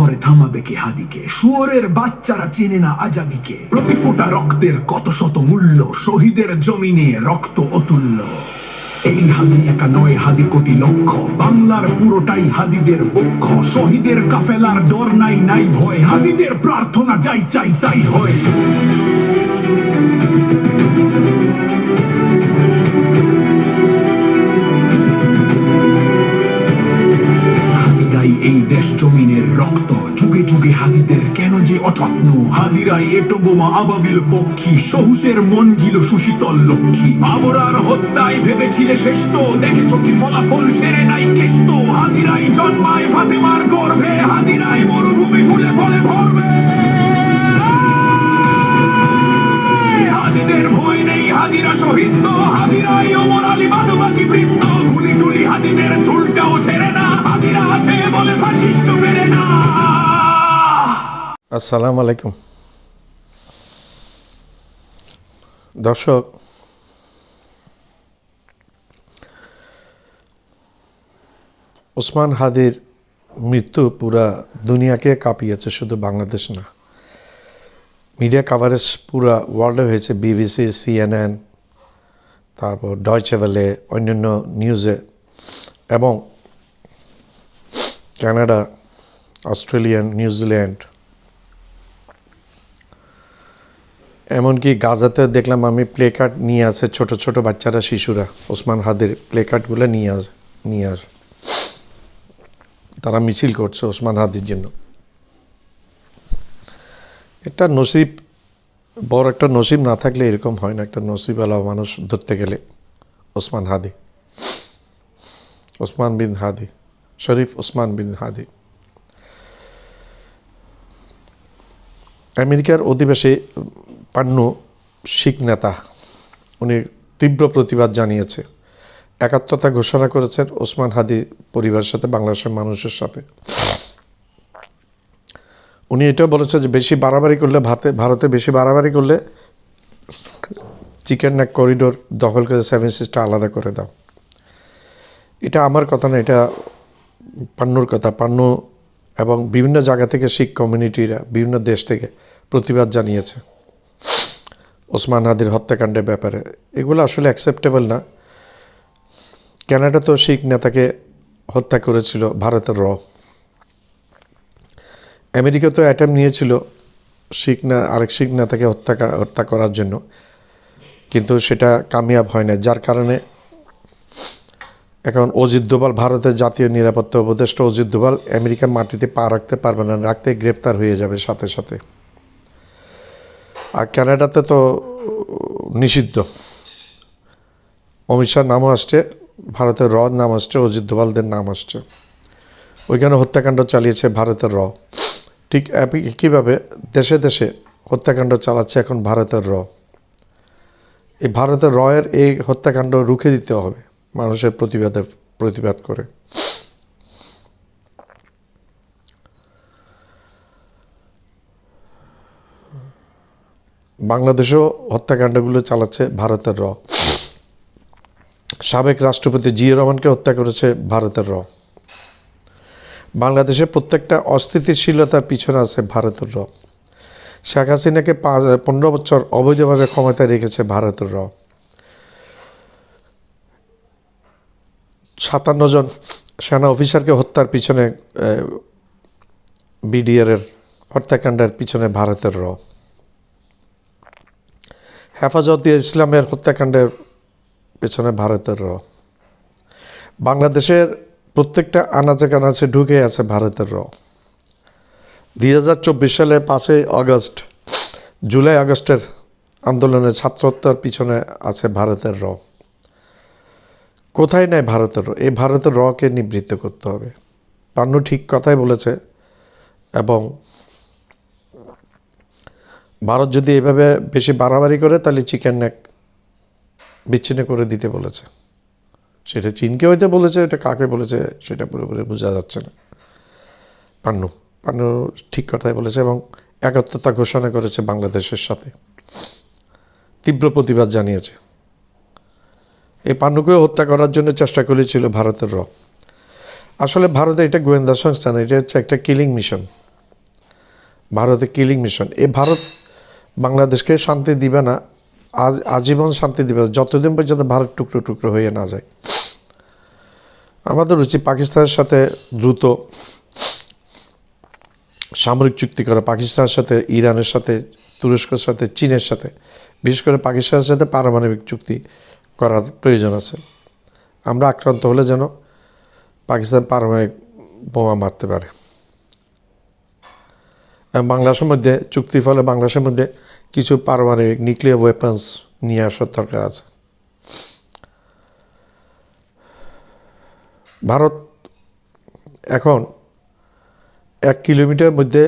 করে থামাবে কে হাদিকে? শুয়োরের বাচ্চারা চেনে না আজাদিকে। প্রতি ফোঁটা রক্তের কত শত মূল্য, শহীদের জমিনে রক্ত অতুল্য। এই হাদি একা নয়, হাদি কোটি লক্ষ, বাংলার পুরোটাই হাদিদের পক্ষ। শহীদের কাফেলার ডর নাই, নাই ভয়, হাদিদের প্রার্থনা যাই চাই তাই হয়। এই দেশ জমিনের রক্ত, যুগে যুগে হাদিদের কেন যে অযত্ন। হাদিরাই এটো বোমা আবাবিল পক্ষী, সহুসের মন ছিল সুশীতল লক্ষ্মী। বাবরার হত্যায় ভেবেছিলে শ্রেষ্ঠ, দেখেছ কি ফলাফল ছেড়ে নাই কেষ্ট। হাদিরাই জন্মায় ফাতেমার গর্ভে, হাদিরাই মরুভূমি ফুলে ফলে ভরবে। হাদিদের ভয় নেই, হাদিরা শহীদ তো, হাদিরাই ওমর আলী বাদবাকি বৃত্ত। গুলি টুলি হাদিদের ঝুলটাও ছেড়ে না, হাদিরা আছে বলে ফাশিস্ট ফেরে না। আসসালামু আলাইকুম দর্শক, ওসমান হাদির মৃত্যু পুরা দুনিয়াকে কাঁপিয়েছে, শুধু বাংলাদেশ না। মিডিয়া কাভারেজ পুরা ওয়ার্ল্ডে হয়েছে, বিবিসি, CNN, তারপর ডয়চে ভেলে, অন্যান্য নিউজে, এবং কানাডা, অস্ট্রেলিয়ান, নিউজিল্যান্ড, এমনকি গাজাতে দেখলাম আমি প্লে কার্ড নিয়ে আছে, ছোট ছোট বাচ্চারা, শিশুরা ওসমান হাদির প্লে কার্ডগুলো নিয়ে আস তারা মিছিল করছে ওসমান হাদির জন্য। একটা নসিব, বড় একটা নসিব না থাকলে এরকম হয় না। একটা নসিবওয়ালা মানুষ ধরতে গেলে ওসমান হাদি, ওসমান বিন হাদি, শরীফ ওসমান বিন হাদি। আমেরিকার অধিবাসী পান্নু শিখ নেতা, উনি তীব্র প্রতিবাদ জানিয়েছে, একাত্মতা ঘোষণা করেছেন ওসমান হাদি পরিবারের সাথে, বাংলাদেশের মানুষের সাথে। উনি এটাও বলেছে যে বেশি বাড়াবাড়ি করলে, ভারতে বেশি বাড়াবাড়ি করলে চিকেন নেক করিডোর দখল করে 7 সিস্টার আলাদা করে দাও। এটা আমার কথা না, এটা পান্নুর কথা। পান্নু এবং বিভিন্ন জায়গা থেকে শিখ কমিউনিটিরা বিভিন্ন দেশ থেকে প্রতিবাদ জানিয়েছে ওসমান হাদির হত্যাকাণ্ডের ব্যাপারে। এগুলো আসলে অ্যাকসেপ্টেবল না। কানাডা তো শিখ নেতাকে হত্যা করেছিল ভারতের আমেরিকা তো অ্যাটেম্প নিয়েছিল আরেক শিখ নেতাকে হত্যা করার জন্য, কিন্তু সেটা কামিয়াব হয় না। যার কারণে এখন অজিত দোভাল, ভারতের জাতীয় নিরাপত্তা উপদেষ্টা অজিত দোভাল আমেরিকার মাটিতে পা রাখতে পারবে না, রাখতে গ্রেফতার হয়ে যাবে সাথে সাথে। আর কানাডাতে তো নিষিদ্ধ। অমিত শাহর নামও আসছে, ভারতের নাম আসছে, অজিত দোভালদের নাম আসছে। ওইখানে হত্যাকাণ্ড চালিয়েছে ভারতের ঠিক একইভাবে দেশে দেশে হত্যাকাণ্ড চালাচ্ছে এখন ভারতের এই ভারতের এর এই হত্যাকাণ্ড রুখে দিতে হবে মানুষের প্রতিবাদ করে। বাংলাদেশেও হত্যাকাণ্ডগুলো চালাচ্ছে ভারতের সাবেক রাষ্ট্রপতি জিয়া রহমানকে হত্যা করেছে ভারতের বাংলাদেশে প্রত্যেকটা অস্থিতিশীলতার পিছনে আছে ভারতের শেখ হাসিনাকে 15 বছর অবৈধভাবে ক্ষমতায় রেখেছে ভারতের 57 জন সেনা অফিসারকে হত্যার পিছনে, বিডিআর এর হত্যাকাণ্ডের পিছনে ভারতের হেফাজতে ইসলামের হত্যাকাণ্ডের পেছনে ভারতের বাংলাদেশের প্রত্যেকটা আনাচে কানাচে ঢুকে আছে ভারতের 2024 সালে 5 আগস্ট, জুলাই আগস্টের আন্দোলনের ছাত্র হত্যার পিছনে আছে ভারতের কোথায় নেয় ভারতের এই ভারতের কে নিবৃত্ত করতে হবে। পান্নু ঠিক কথাই বলেছে, এবং ভারত যদি এভাবে বেশি বাড়াবাড়ি করে তাহলে চিকেন নেক বিচ্ছিন্ন করে দিতে বলেছে। সেটা চীনকে হয়তো বলেছে, এটা কাকে বলেছে সেটা পুরোপুরি বোঝা যাচ্ছে না। পান্নু ঠিক কথাই বলেছে, এবং একাত্মতা ঘোষণা করেছে বাংলাদেশের সাথে, তীব্র প্রতিবাদ জানিয়েছে। এই পান্নুকেও হত্যা করার জন্য চেষ্টা করেছিল ভারতের আসলে ভারতে এটা গোয়েন্দা সংস্থা না, এটা হচ্ছে একটা কিলিং মিশন। ভারতে কিলিং মিশন। এ ভারত বাংলাদেশকে শান্তি দিবে না, আজীবন শান্তি দিবে যতদিন পর্যন্ত ভারত টুকরো টুকরো হয়ে না যায়। আমাদের উচিত পাকিস্তানের সাথে দ্রুত সামরিক চুক্তি করা, পাকিস্তানের সাথে, ইরানের সাথে, তুরস্কের সাথে, চীনের সাথে, বিশেষ করে পাকিস্তানের সাথে পারমাণবিক চুক্তি করার প্রয়োজন আছে। আমরা আক্রান্ত হলে যেন পাকিস্তান পারমাণবিক বোমা মারতে পারে। বাংলাদেশের মধ্যে চুক্তির ফলে বাংলাদেশের মধ্যে কিছু পারমাণবিক নিউক্লিয়ার ওয়েপন্স নিয়ে আসার দরকার আছে। ভারত এখন 1 কিলোমিটার মধ্যে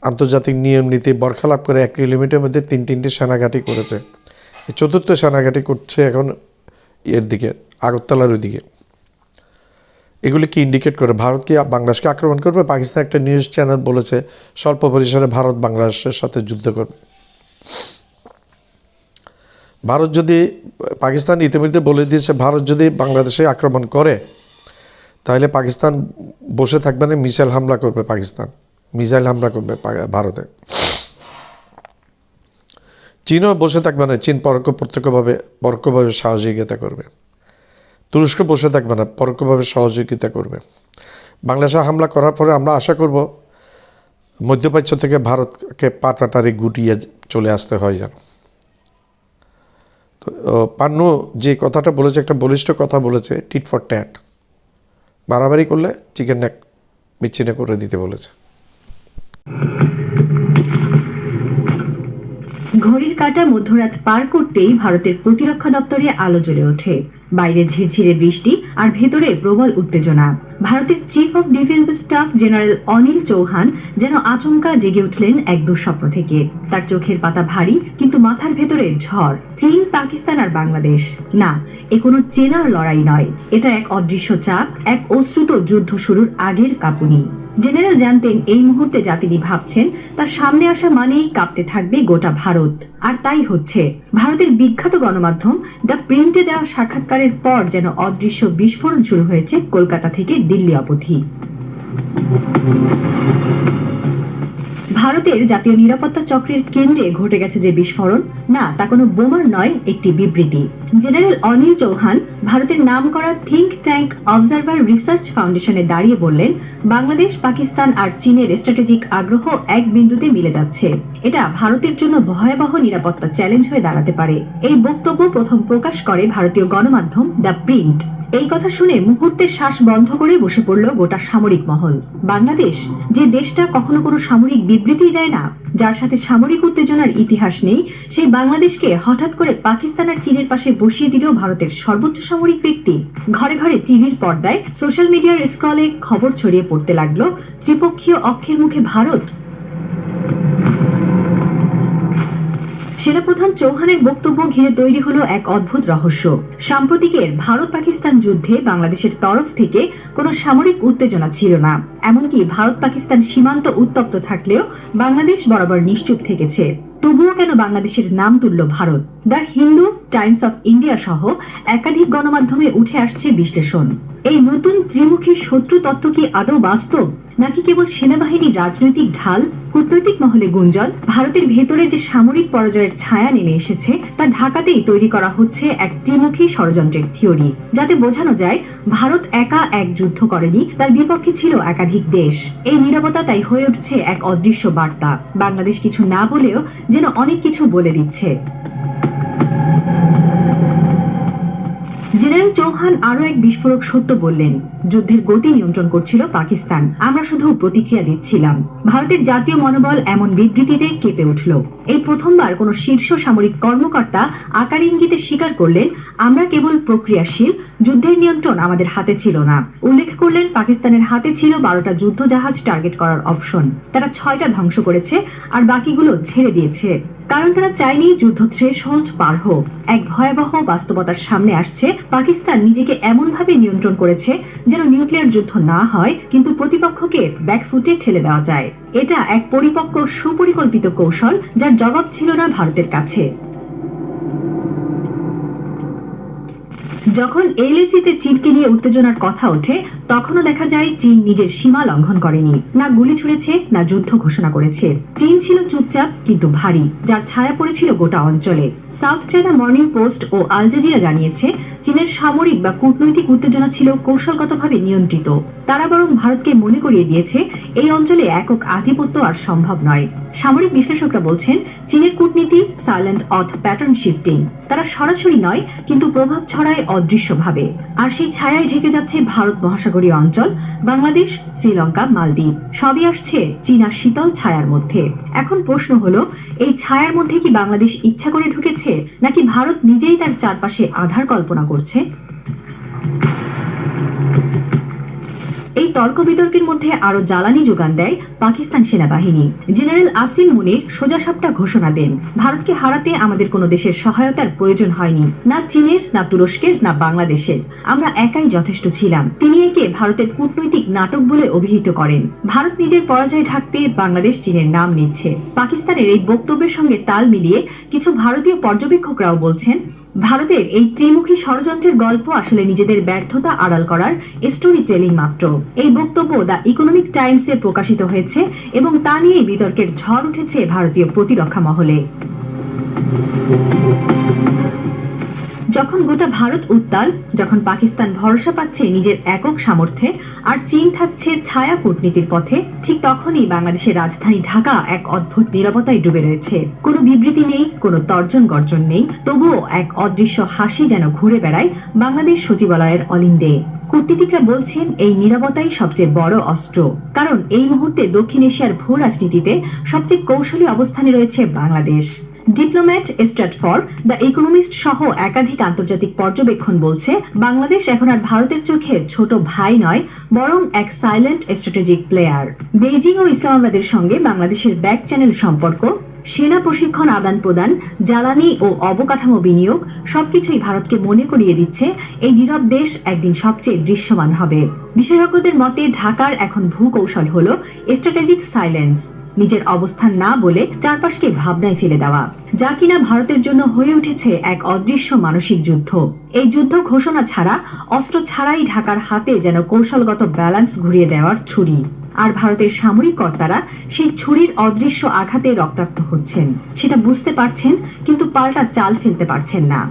আন্তর্জাতিক নিয়ম নীতি বরখালাপ করে 1 কিলোমিটার মধ্যে 3টি সেনাঘাঁটি করেছে। চতুর্থ সেনাঘাঁটি করছে এখন এর দিকে, আগরতলার ওই দিকে। এগুলি কি ইন্ডিকেট করে ভারত কি বাংলাদেশকে আক্রমণ করবে? পাকিস্তান একটা নিউজ চ্যানেল বলেছে স্বল্প পরিসরে ভারত বাংলাদেশের সাথে যুদ্ধ করবে। ভারত যদি, পাকিস্তান ইতিমধ্যে বলে দিয়েছে ভারত যদি বাংলাদেশে আক্রমণ করে তাহলে পাকিস্তান বসে থাকবে না, মিসাইল হামলা করবে। পাকিস্তান মিসাইল হামলা করবে ভারতে। চীনও বসে থাকবে না, চীন পরোক্ষভাবে সহযোগিতা করবে। তুরস্ক বসে থাকবে না, পরোক্ষভাবে সহযোগিতা করবে। বাংলাদেশে হামলা করার পরে আমরা আশা করব মধ্যপ্রাচ্য থেকে ভারতকে পাটাটারি গুটিয়ে চলে আসতে হয় যেন। তো পান্নু যে কথাটা বলেছে, একটা বলিষ্ঠ কথা বলেছে, টিট ফর ট্যাট, বাড়াবাড়ি করলে চিকেন নেক বিচ্ছিন্ন করে দিতে বলেছে। ঘড়ির কাঁটা মধ্যরাত পার করতেই ভারতের প্রতিরক্ষা দপ্তরে আলো জ্বলে ওঠে। বাইরে ঝিরঝিরে বৃষ্টি আর ভেতরে প্রবল উত্তেজনা। ভারতের chief of defence staff general Anil Chauhan যেন আচমকা জেগে উঠলেন এক দুঃস্বপ্ন থেকে। তার চোখের পাতা ভারী, কিন্তু মাথার ভেতরে ঝড়। চীন, পাকিস্তান আর বাংলাদেশ, না, এ কোনো চেনার লড়াই নয়। এটা এক অদৃশ্য চাপ, এক অশ্রুত যুদ্ধ শুরুর আগের কাঁপুনি। জেনারেল জানতেন এই মুহূর্তে যা তিনি ভাবছেন তার সামনে আসা মানেই কাঁপতে থাকবে গোটা ভারত। আর তাই হচ্ছে। ভারতের বিখ্যাত গণমাধ্যম দ্য প্রিন্টে দেওয়া সাক্ষাৎকারের পর যেন অদৃশ্য বিস্ফোরণ শুরু হয়েছে কলকাতা থেকে দিল্লি অবধি। ভারতের জাতীয় নিরাপত্তা চক্রের কেন্দ্রে ঘটে গেছে যে বিস্ফোরণ, না তা কোনো বোমার নয়, একটি বিবৃতি। জেনারেল অনিল চৌহান ভারতের নামকরা থিঙ্ক ট্যাঙ্ক অবজারভার রিসার্চ ফাউন্ডেশনে দাঁড়িয়ে বললেন, বাংলাদেশ, পাকিস্তান আর চীনের স্ট্র্যাটেজিক আগ্রহ এক বিন্দুতে মিলে যাচ্ছে। এটা ভারতের জন্য ভয়াবহ নিরাপত্তা চ্যালেঞ্জ হয়ে দাঁড়াতে পারে। এই বক্তব্য প্রথম প্রকাশ করে ভারতীয় গণমাধ্যম দ্য প্রিন্ট। এই কথা শুনে মুহূর্তে শ্বাস বন্ধ করে বসে পড়ল গোটা সামরিক মহল। বাংলাদেশ, যে দেশটা কখনো কোনো সামরিক বিবৃতি দেয় না, যার সাথে সামরিক উত্তেজনার ইতিহাস নেই, সেই বাংলাদেশকে হঠাৎ করে পাকিস্তান আর চীনের পাশে বসিয়ে দিল ভারতের সর্বোচ্চ সামরিক ব্যক্তি। ঘরে ঘরে টিভির পর্দায়, সোশ্যাল মিডিয়ার স্ক্রলে খবর ছড়িয়ে পড়তে লাগলো, ত্রিপক্ষীয় অক্ষের মুখে ভারত। সেনাপ্রধান চৌহানের বক্তব্য ঘিরে তৈরি হলো এক অদ্ভুত রহস্য। সাম্প্রতিকের ভারত পাকিস্তান যুদ্ধে বাংলাদেশের তরফ থেকে কোনো সামরিক উত্তেজনা ছিল না। এমনকি ভারত পাকিস্তান সীমান্ত উত্তপ্ত থাকলেও বাংলাদেশ বরাবর নিশ্চুপ থেকেছে। তবুও কেন বাংলাদেশের নাম তুলল Bharat? The Hindu, Times of India সহ একাধিক গণমাধ্যমে উঠে আসছে বিশ্লেষণ। এই নতুন ত্রিমুখী শত্রু তত্ত্ব কি আদৌ বাস্তব, নাকি কেবল সেনাবাহিনীর রাজনৈতিক ঢাল? কূটনৈতিক মহলে গুঞ্জন, ভারতের ভেতরে যে সামরিক পরাজয়ের ছায়া নেমে এসেছে তা ঢাকাতেই তৈরি করা হচ্ছে এক ত্রিমুখী ষড়যন্ত্রের থিওরি, যাতে বোঝানো যায় ভারত একা এক যুদ্ধ করেনি, তার বিপক্ষে ছিল একাধিক দেশ। এই নীরবতা তাই হয়ে উঠছে এক অদৃশ্য বার্তা। বাংলাদেশ কিছু না বলেও যেন অনেক কিছু বলে দিচ্ছে। জেনারেল চৌহান আরো এক বিস্ফোরক সত্য বললেন, যুদ্ধের গতি নিয়ন্ত্রণ করছিল পাকিস্তান, আমরা শুধু প্রতিক্রিয়া দিচ্ছিলাম। ভারতের জাতীয় মনোবল এমন বিবৃতিতে কেঁপে উঠল। এই প্রথমবার কোন শীর্ষ সামরিক কর্মকর্তা আকার ইঙ্গিতে স্বীকার করলেন, আমরা কেবল প্রক্রিয়াশীল, যুদ্ধের নিয়ন্ত্রণ আমাদের হাতে ছিল না। উল্লেখ করলেন, পাকিস্তানের হাতে ছিল 12টা যুদ্ধ জাহাজ টার্গেট করার অপশন, তারা 6টা ধ্বংস করেছে আর বাকিগুলো ছেড়ে দিয়েছে, কারণ তারা চায়নি যুদ্ধ থ্রেশহোল্ড পার হোক। এক ভয়াবহ বাস্তবতার সামনে আসছে, পাকিস্তান নিজেকে এমন ভাবে নিয়ন্ত্রণ করেছে যেন নিউক্লিয়ার যুদ্ধ না হয়, কিন্তু প্রতিপক্ষকে ব্যাকফুটে ঠেলে দেওয়া যায়। এটা এক পরিপক্ক, সুপরিকল্পিত কৌশল, যার জবাব ছিল না ভারতের কাছে। যখন এলএসিতে চীনকে নিয়ে উত্তেজনার কথা ওঠে তখনও দেখা যায় চীন নিজের সীমা লঙ্ঘন করেনি, না গুলি ছুড়েছে না যুদ্ধ ঘোষণা করেছে। চীন ছিল চুপচাপ কিন্তু ভারী, যার ছায়া পড়েছিল গোটা অঞ্চলে। সাউথ চায়না মর্নিং পোস্ট ও আল জাজিরা জানিয়েছে চীনের সামরিক বা কূটনৈতিক উত্তেজনা ছিল কৌশলগতভাবে নিয়ন্ত্রিত। তারা বরং ভারতকে মনে করিয়ে দিয়েছে এই অঞ্চলে একক আধিপত্য আর সম্ভব নয়। সামরিক বিশ্লেষকরা বলছেন চীনের কূটনীতি সাইলেন্ট অথ প্যাটার্ন শিফটিং। তারা সরাসরি নয় কিন্তু প্রভাব ছড়ায় অদৃশ্যভাবে, আর সেই ছায়ায় ঢেকে যাচ্ছে ভারত মহাসাগরীয় অঞ্চল, বাংলাদেশ, শ্রীলঙ্কা, মালদ্বীপ। সবই আসছে চীনা শীতল ছায়ার মধ্যে। এখন প্রশ্ন হলো, এই ছায়ার মধ্যে কি বাংলাদেশ ইচ্ছা করে ঢুকেছে, নাকি ভারত নিজেই তার চারপাশে আধার কল্পনা করছে? এই তর্ক বিতর্কের মধ্যে আরো জ্বালানি যোগান দেয় পাকিস্তান সেনাবাহিনী। জেনারেল আসিম মুনির সোজাসাপটা ঘোষণা দেন, ভারতকে হারাতে আমাদের কোনো দেশের সহায়তার প্রয়োজন হয়নি, না চীনের, না তুরস্কের, না বাংলাদেশের। আমরা একাই যথেষ্ট ছিলাম। তিনি একে ভারতের কূটনৈতিক নাটক বলে অভিহিত করেন। ভারত নিজের পরাজয় ঢাকতে বাংলাদেশ চীনের নাম নিচ্ছে। পাকিস্তানের এই বক্তব্যের সঙ্গে তাল মিলিয়ে কিছু ভারতীয় পর্যবেক্ষকরাও বলছেন ভারতের এই ত্রিমুখী ষড়যন্ত্রের গল্প আসলে নিজেদের ব্যর্থতা আড়াল করার স্টোরি টেলিং মাত্র। এই বক্তব্য দ্য ইকোনমিক টাইমসে প্রকাশিত হয়েছে এবং তা নিয়ে বিতর্কের ঝড় উঠেছে ভারতীয় প্রতিরক্ষা মহলে। যখন গোটা ভারত উত্তাল, যখন পাকিস্তান ভরসা পাচ্ছে নিজের একক সামর্থ্যে আর চীন থাকছে ছায়া কূটনীতির পথে, ঠিক তখনই বাংলাদেশের রাজধানী ঢাকা এক অদ্ভুত নীরবতায় ডুবে রয়েছে। কোনো বিবৃতি নেই, কোনো তর্জন গর্জন নেই, তবুও এক অদৃশ্য হাসি যেন ঘুরে বেড়ায় বাংলাদেশ সচিবালয়ের অলিন্দে। কূটনীতিকরা বলছেন এই নীরবতাই সবচেয়ে বড় অস্ত্র, কারণ এই মুহূর্তে দক্ষিণ এশিয়ার ভূ রাজনীতিতে সবচেয়ে কৌশলী অবস্থানে রয়েছে বাংলাদেশ। ডিপ্লোম্যাট স্ট্র্যাটফর্ড, দ্য ইকোনমিস্ট সহ একাধিক আন্তর্জাতিক পর্যবেক্ষণ বলছে বাংলাদেশ এখন আর ভারতের চোখে ছোট ভাই নয়, বরং এক সাইলেন্ট স্ট্র্যাটেজিক প্লেয়ার। বেইজিং ও ইসলামাবাদের সঙ্গে বাংলাদেশের ব্যাক চ্যানেল সম্পর্ক, সেনা প্রশিক্ষণ আদান প্রদান, জ্বালানি ও অবকাঠামো বিনিয়োগ সবকিছুই ভারতকে মনে করিয়ে দিচ্ছে এই নীরব দেশ একদিন সবচেয়ে দৃশ্যমান হবে। বিশেষজ্ঞদের মতে ঢাকার এখন ভূকৌশল হলো স্ট্র্যাটেজিক সাইলেন্স, নিজের অবস্থান না বলে চারপাশকে ভাবনায় ফেলে দেওয়া, যা কিনা ভারতের জন্য হয়ে উঠেছে এক অদৃশ্য মানসিক যুদ্ধ। এই যুদ্ধ ঘোষণা ছাড়া, অস্ত্র ছাড়াই ঢাকার হাতে যেন কৌশলগত ব্যালেন্স ঘুরিয়ে দেওয়ার ছুরি, আর ভারতের সামরিক কর্তারা সেই ছুরির অদৃশ্য আঘাতে রক্তাক্ত হচ্ছেন। সেটা বুঝতে পারছেন কিন্তু পাল্টা চাল ফেলতে পারছেন না।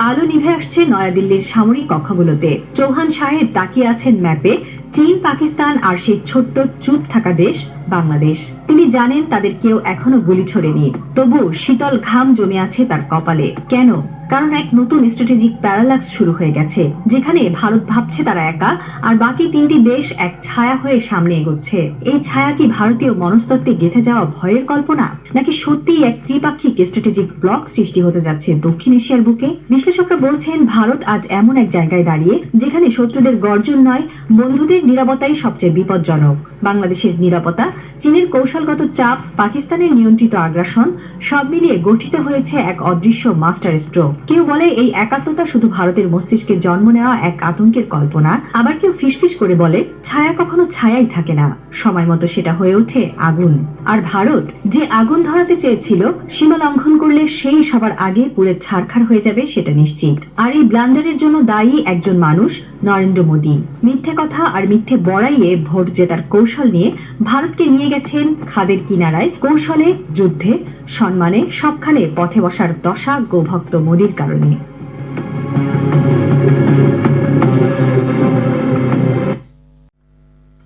আলো নিভে আসছে নয়াদিল্লির সামরিক কক্ষগুলোতে। চৌহান সাহেব তাকিয়ে আছেন ম্যাপে, চীন, পাকিস্তান আর সেই ছোট্ট চুপ থাকা দেশ বাংলাদেশ। তিনি জানেন তাদের কেউ এখনো গুলি ছোড়েনি, তবু শীতল ঘাম জমে আছে তার কপালে। কেন? কারণ এক নতুন স্ট্র্যাটেজিক প্যারালাক্স শুরু হয়ে গেছে, যেখানে ভারত ভাবছে তারা একা আর বাকি তিনটি দেশ এক ছায়া হয়ে সামনে এগোচ্ছে। এই ছায়া কি ভারতীয় মনস্তত্ত্বে গেঁথে যাওয়া ভয়ের কল্পনা, নাকি সত্যিই এক ত্রিপাক্ষিক স্ট্র্যাটেজিক ব্লক সৃষ্টি হতে যাচ্ছে দক্ষিণ এশিয়ার বুকে? বিশ্লেষকরা বলছেন ভারত আজ এমন এক জায়গায় দাঁড়িয়ে যেখানে শত্রুদের গর্জন নয়, বন্ধুদের নীরবতাই সবচেয়ে বিপজ্জনক। বাংলাদেশের নীরবতা, চীনের কৌশলগত চাপ, পাকিস্তানের নিয়ন্ত্রিত আগ্রাসন সব মিলিয়ে গঠিত হয়েছে এক অদৃশ্য মাস্টার স্ট্রোক। কেউ বলে এই একাত্মতা শুধু ভারতের মস্তিষ্কে জন্ম নেওয়া এক আতঙ্কের কল্পনা, আবার কেউ ফিসফিস করে বলে ছায়া কখনো ছায়াই থাকে না, সময় মতো সেটা হয়ে ওঠে আগুন। আর ভারত যে আগুন ধরাতে চেয়েছিল, সীমা লঙ্ঘন করলে সেই সবার আগে পুড়ে ছারখার হয়ে যাবে সেটা নিশ্চিত। আর এই ব্লান্ডারের জন্য দায়ী একজন মানুষ, নরেন্দ্র মোদী। মিথ্যে কথা আর মিথ্যে বড়াইয়ে ভোট জেতার কৌশল নিয়ে ভারতকে নিয়ে গেছেন খাদের কিনারায়, কৌশলে, যুদ্ধে, সম্মানে, সবখানে পথে বসার দশা গোভক্ত মোদীর কারণে।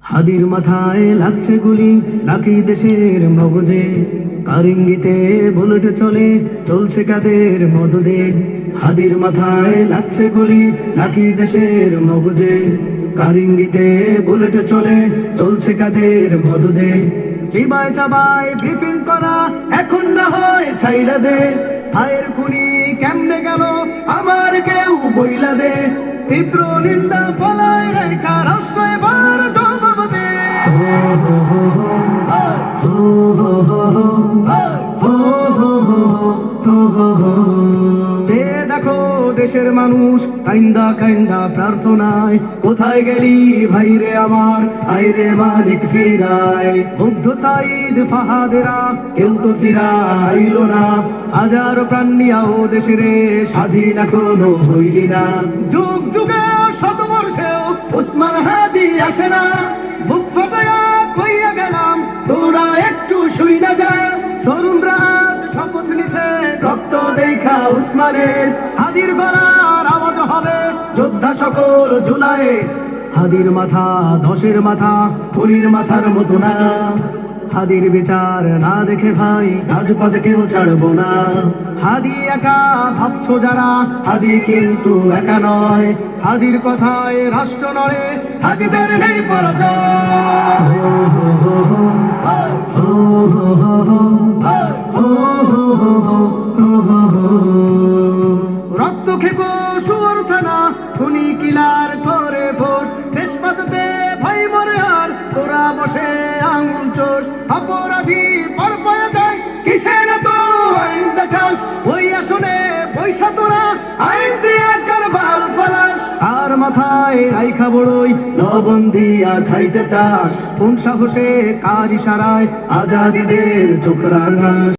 হাদির মাথায় লাগছে গুলি, নাকি দেশের মগজে, কার ইঙ্গিতে বুলেট চলে, চলছে কাদের মদদে। হাদির মাথায় লাগছে গুলি, নাকি দেশের মগজে, কার ইঙ্গিতে বুলেট চলে, চলছে কাদের মদদে। চিবায় চাবায় ব্রিফিং করা এখন না হয় ছাইরা দে, ভাইয়ের খুনি কেমনে গেল আমার কেউ বইলা দে। তীব্র নিন্দা ফলায় রেখা রাষ্ট্র এবার জবাব দে। যে দেখো দেশের মানুষ কাইন্দা কাইন্দা প্রার্থনায়, কোথায় গেলি ভাইরে আমার, আইরে মালিক ফিরায়। মুগ্ধ সাইদ ফাহাদেরা কেউ তো ফিরাইল না, হাজারো প্রাণ নিয়া ও দেশেরে স্বাধীন এখনো হইলি না। যুগ যুগে শতবর্ষেও উসমান হাদি আসে না, বুক ফাটায়া কইয়া গেলাম তোরা একটু শুই না যা। তরুণরা আজ শপথ নিছে রক্ত দেখা উসমানের, হাদির গলার আওয়াজ হবে যোদ্ধা সকল জুলাইয়ে। হাদির মাথা দশের মাথা খুনির মাথার মতো না, হাদির বিচার না দেখে ভাই রাজপথে কেউ ছাড়বো না। হাদি একা ভাবছো যারা, হাদি কিন্তু একা নয়, হাদির কথায় রাষ্ট্র নড়ে, হাদিদের নেই পরাজয়। রক্ত খেকো সুর ছানা খুনি কিলার করে ভোট, দেশ বাঁচাতে ভাই মরে আর তোরা বসে আঙুল চোষ। অপরাধী পর পাওয়া যায় কিসের তো আইন দেখাস, ওই আসনে পয়সা তোরা আইন দিয়ে কারবাল ফালাস। আর মাথায় রাইখা বড়ই লবণ দিয়া খাইতে চাস, কোন সাহসে কার ইশারায় আজাদিদের চোখ রাঙাস।